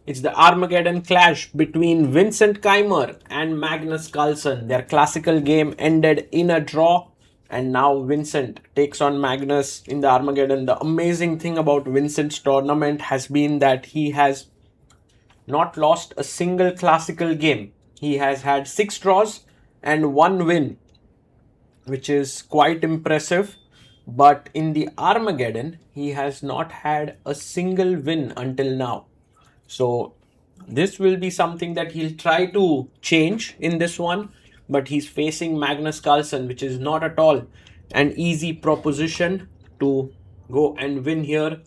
It's the Armageddon clash between Vincent Keymer and Magnus Carlsen. Their classical game ended in a draw, and now Vincent takes on Magnus in the Armageddon. The amazing thing about Vincent's tournament has been that he has not lost a single classical game. He has had 6 draws and 1 win, which is quite impressive. But in the Armageddon, he has not had a single win until now. So this will be something that he'll try to change in this one. But he's facing Magnus Carlsen, which is not at all an easy proposition to go and win here.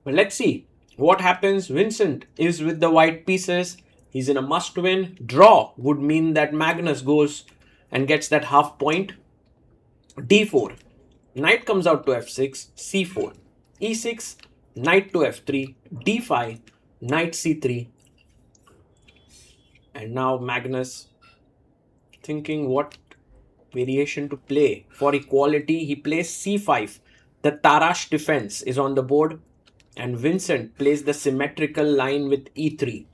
But let's see what happens. Vincent is with the white pieces. He's in a must win. Draw would mean that Magnus goes and gets that half point. D4. Knight comes out to F6. C4. E6. Knight to F3. D5. Knight C3. And now Magnus thinking what variation to play. For equality, he plays C5. The Tarash defense is on the board. And Vincent plays the symmetrical line with E3.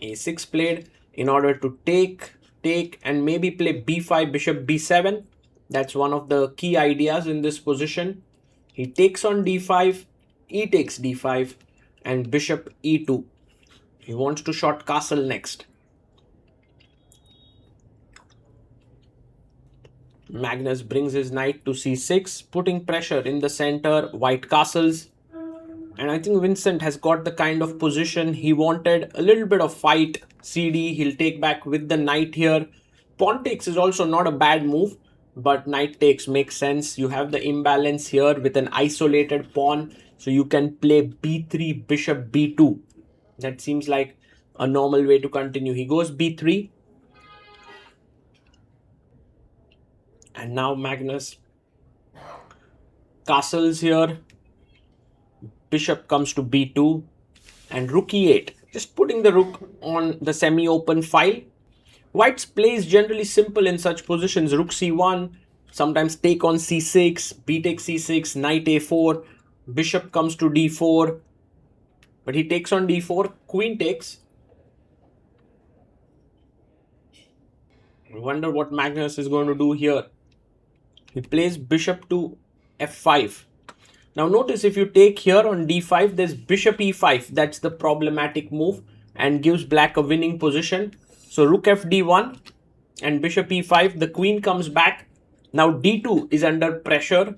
A6 played in order to take, and maybe play B5, bishop B7. That's one of the key ideas in this position. He takes on D5, E takes D5, and bishop E2. He wants to short castle next. Magnus brings his knight to C6, putting pressure in the center, white castles. And I think Vincent has got the kind of position he wanted. A little bit of fight, CD, he'll take back with the knight here. Pawn takes is also not a bad move, but knight takes makes sense. You have the imbalance here with an isolated pawn, so you can play B3, bishop B2. That seems like a normal way to continue. He goes B3. And now Magnus castles here. Bishop comes to B2 and rook E8. Just putting the rook on the semi-open file. White's play is generally simple in such positions. Rook C1, sometimes take on C6, B takes C6, knight A4, bishop comes to D4. But he takes on D4, queen takes. I wonder what Magnus is going to do here. He plays bishop to F5. Now notice if you take here on D5, there's bishop E5. That's the problematic move and gives black a winning position. So rook FD1 and bishop E5. The queen comes back. Now D2 is under pressure.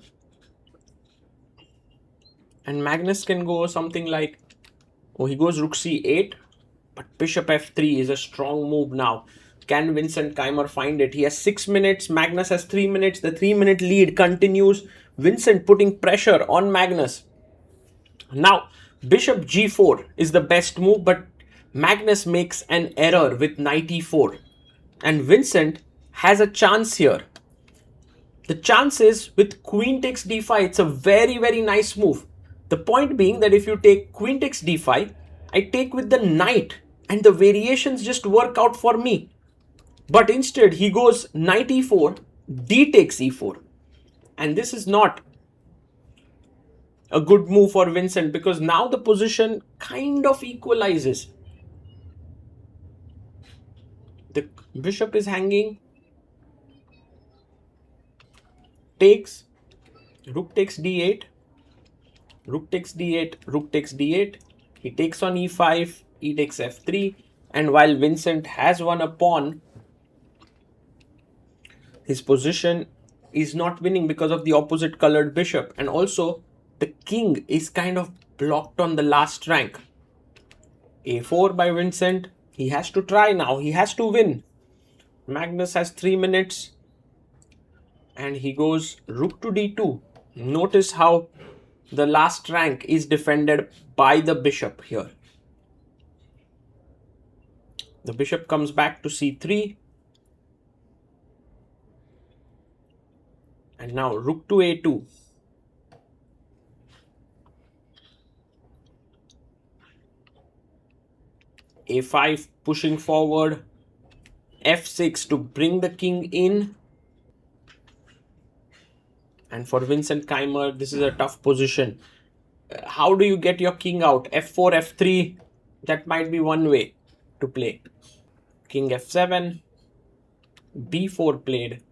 And Magnus can go something like, oh, he goes rook C8. But bishop F3 is a strong move now. Can Vincent Keymer find it? He has 6 minutes. Magnus has 3 minutes. The 3-minute lead continues. Vincent putting pressure on Magnus. Now, bishop G4 is the best move, but Magnus makes an error with knight E4. And Vincent has a chance here. The chance is with queen takes D5. It's a very, very nice move. The point being that if you take queen takes D5, I take with the knight and the variations just work out for me. But instead, he goes knight E4, D takes E4. And this is not a good move for Vincent because now the position kind of equalizes. The bishop is hanging. Takes. Rook takes D8. Rook takes D8. Rook takes D8. He takes on E5. E takes F3. And while Vincent has won a pawn, his position is not winning because of the opposite colored bishop. And also, the king is kind of blocked on the last rank. A4 by Vincent. He has to try now. He has to win. Magnus has 3 minutes. And he goes rook to D2. Notice how the last rank is defended by the bishop here. The bishop comes back to C3. And now rook to A2. A5 pushing forward. F6 to bring the king in. And for Vincent Keymer, this is a tough position. how do you get your king out? F4, F3, that might be one way to play. King F7, B4 played.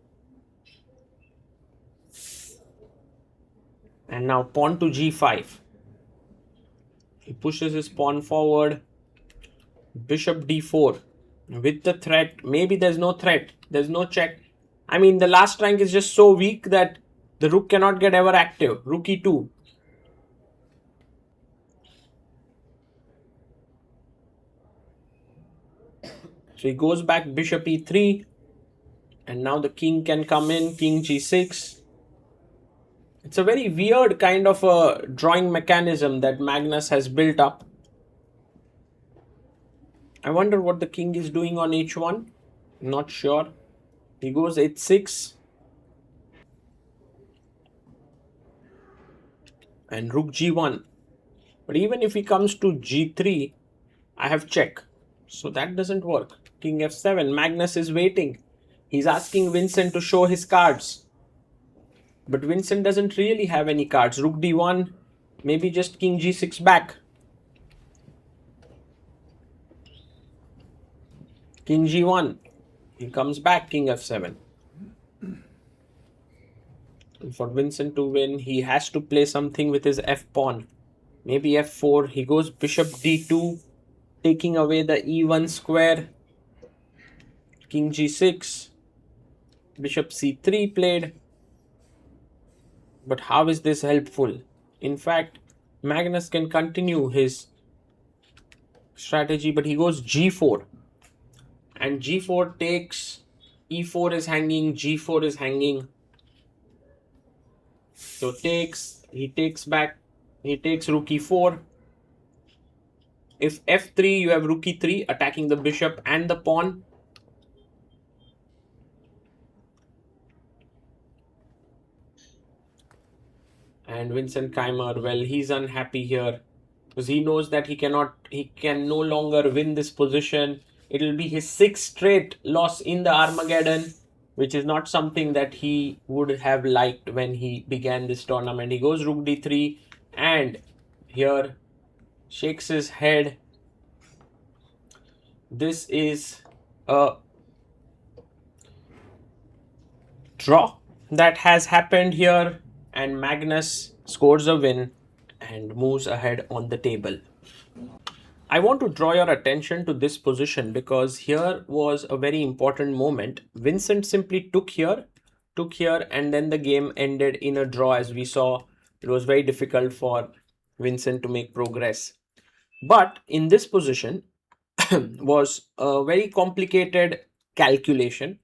And now pawn to G5. He pushes his pawn forward. Bishop D4. With the threat, maybe there's no threat. There's no check. I mean, the last rank is just so weak that the rook cannot get ever active. Rook E2. So he goes back bishop E3. And now the king can come in. King G6. It's a very weird kind of a drawing mechanism that Magnus has built up. I wonder what the king is doing on H1. Not sure. He goes H6. And rook G1. But even if he comes to G3, I have check. So that doesn't work. King F7. Magnus is waiting. He's asking Vincent to show his cards. But Vincent doesn't really have any cards. Rook D1. Maybe just King G6 back. King G1. He comes back. King F7. And for Vincent to win, he has to play something with his F pawn. Maybe F4. He goes Bishop D2. Taking away the E1 square. King G6. Bishop C3 played. But how is this helpful? In fact, Magnus can continue his strategy, but he goes G4. And G4 takes. E4 is hanging. G4 is hanging. So he takes back. He takes rook E4. If F3, you have rook E3 attacking the bishop and the pawn. And Vincent Keymer, well, he's unhappy here because he knows that he can no longer win this position. It'll be his 6th straight loss in the Armageddon, which is not something that he would have liked when he began this tournament. He goes rook D3 and here shakes his head. This is a draw that has happened here, and Magnus scores a win and moves ahead on the table. I want to draw your attention to this position because here was a very important moment. Vincent simply took here, and then the game ended in a draw. As we saw, it was very difficult for Vincent to make progress. But in this position was a very complicated calculation,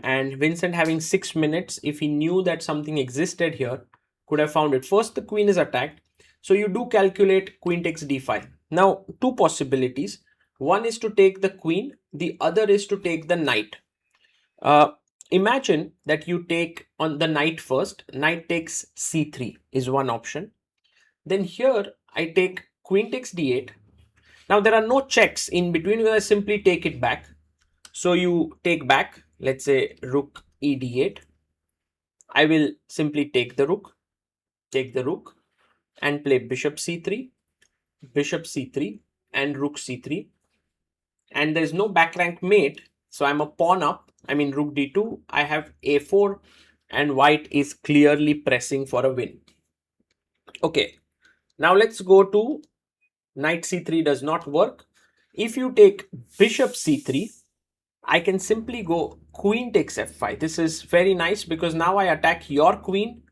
and Vincent, having 6 minutes, if he knew that something existed here, could have found it. First, the queen is attacked. So you do calculate queen takes d5. Now, two possibilities. One is to take the queen. The other is to take the knight. Imagine that you take on the knight first. Knight takes c3 is one option. Then here I take queen takes d8. Now there are no checks in between. I simply take it back. So you take back, let's say rook e d8. I will simply take the rook and play bishop c3 and rook c3. And there's no back rank mate, so I'm a pawn up. I mean rook d2, I have a4, and white is clearly pressing for a win. Okay, now let's go to knight c3 does not work. If you take bishop c3, I can simply go queen takes f5. This is very nice because now I attack your queen.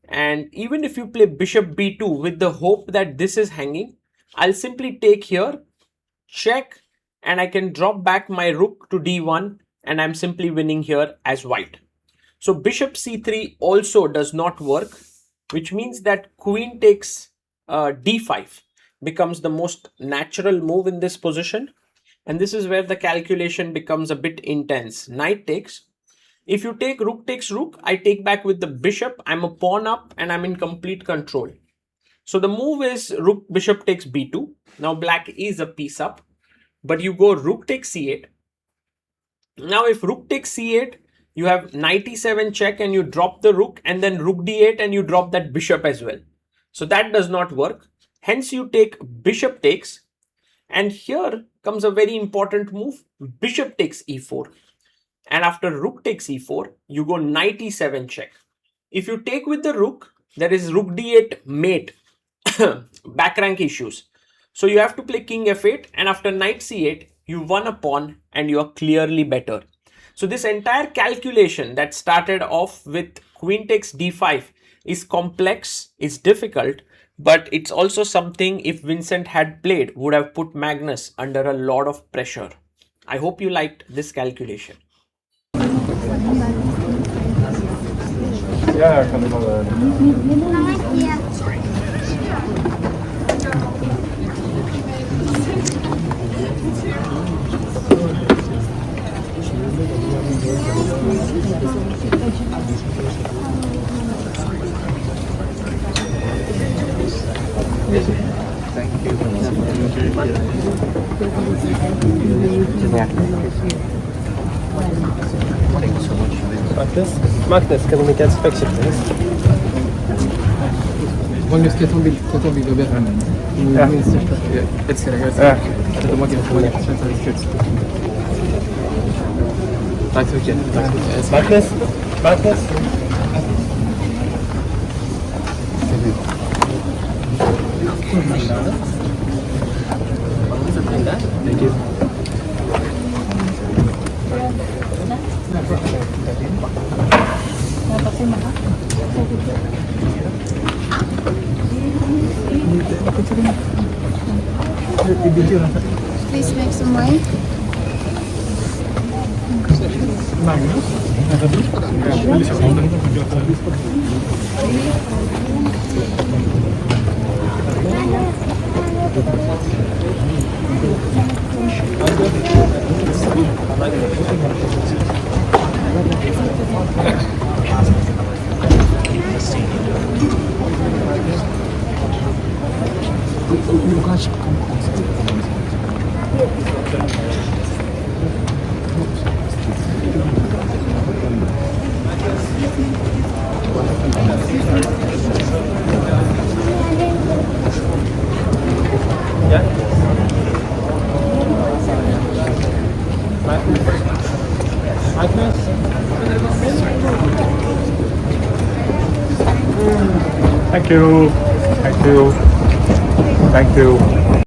And even if you play bishop b2 with the hope that this is hanging, I'll simply take here, check, and I can drop back my rook to d1, and I'm simply winning here as white. So bishop c3 also does not work, which means that queen takes d5 becomes the most natural move in this position. And this is where the calculation becomes a bit intense. Knight takes. If you take rook takes rook, I take back with the bishop. I'm a pawn up and I'm in complete control. So the move is rook bishop takes b2. Now black is a piece up, but you go rook takes c8. Now if rook takes c8, you have knight e7 check and you drop the rook, and then rook d8 and you drop that bishop as well. So that does not work. Hence you take bishop takes, and here comes a very important move, bishop takes e4. And after rook takes e4, you go knight e7 check. If you take with the rook, there is rook d8 mate, back rank issues. So you have to play king f8, and after knight c8, you won a pawn and you are clearly better. So this entire calculation that started off with queen takes d5 is complex, is difficult, but it's also something if Vincent had played would have put Magnus under a lot of pressure. I hope you liked this calculation. Ja, jag kan det vara. Thank you. Thank you so much. Magnus, can you make an inspection, please? Magnus, kan jag ta en bild och be henne? Min största älskar dig. Sätta magen på magen. Tack så mycket. Magnus? Magnus? Thank you. Please make some wine. Thank you. Thank you. Thank you.